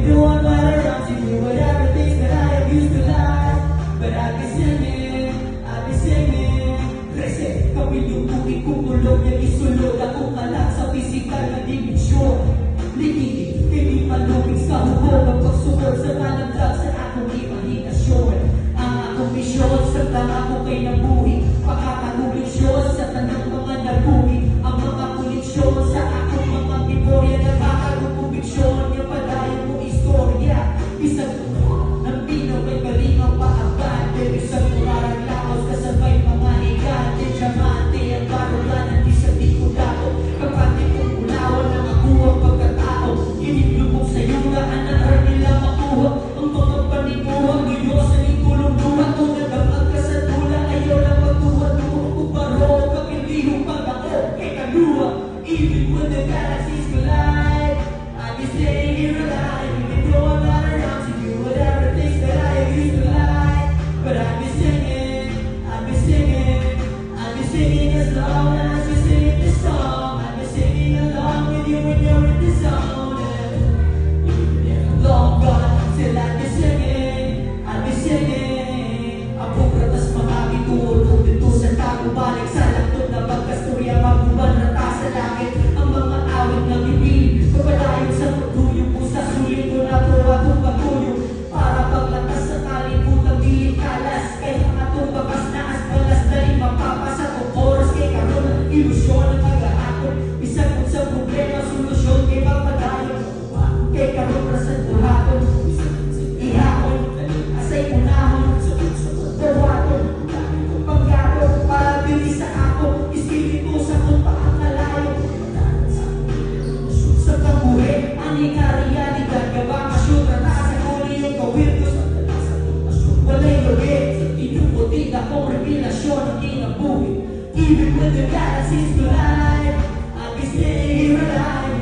doing right around to you, whatever things that I have used to lie. But I've been singing. Kasi kami yung tubig kukulog na isulod. Ako kalak sa pisikal na dimensyon. Ligid, hindi malubig sa hubog. Ang pagsunod sa malamdag sa akong imahinasyon. Ang akong misyon sa tanga ko kay nabuhi. Pagkakakulisyon sa tanang mga nabuhi. Ang mga kulisyon sa akong mga memorya. Nakakakubiksyon yung padayon mo istorya. Isang tuwa ng pinaw may kalingaw paagad. Pero isang turarang laos kasabay mga higante. Diamante ang karolan at isang di ko dato. Kapati kong ulawan na makuha pagkatao. Inilubog sa yugaan na nila makuha. Ang mga paniguha ngayon sa lingkulong luha. Kung nagapag ka sa tula ayaw lang magtuwa-tuwa. Kung baro kapilihong pag ako kay kaluha. Even when the galaxies collide, I'll be staying here alive. Even though I'm not around to do whatever things that I have used to like. But I'll be singing as long as you're singing this song. I'll be singing along with you when you're in the zone. Even if I'm long gone, still I'll be singing. Ang bukratas mga bitulo dito sa tago, balik sa lantod na pagkasturya, maguban na taas sa langit. Ang mga awit na bibig, papalayon sa pagduyo ko sa sulit ko na po atong patuyo. Para paglatas sa kalimutan, biling kalas. Kaya atong bakas na as balas na rin mapapasa kong oras. Kay karoon ang ilusyon ng pag-aakot. Isang kung sa problema, solusyon kay mapadayon. Kay karoon na sa buhaton, ihapon, asay unahon, dawaton, panggato, para bilis sa ako. Espiritu sa kong paakalayo. Sa kabuhi, ang realidad, gabakasyon, rata sa huli yung kawirtos. Walay logi, inuputin akong revelasyon ng kinabuhi. Even when the galaxies collide, I'll be staying here alive.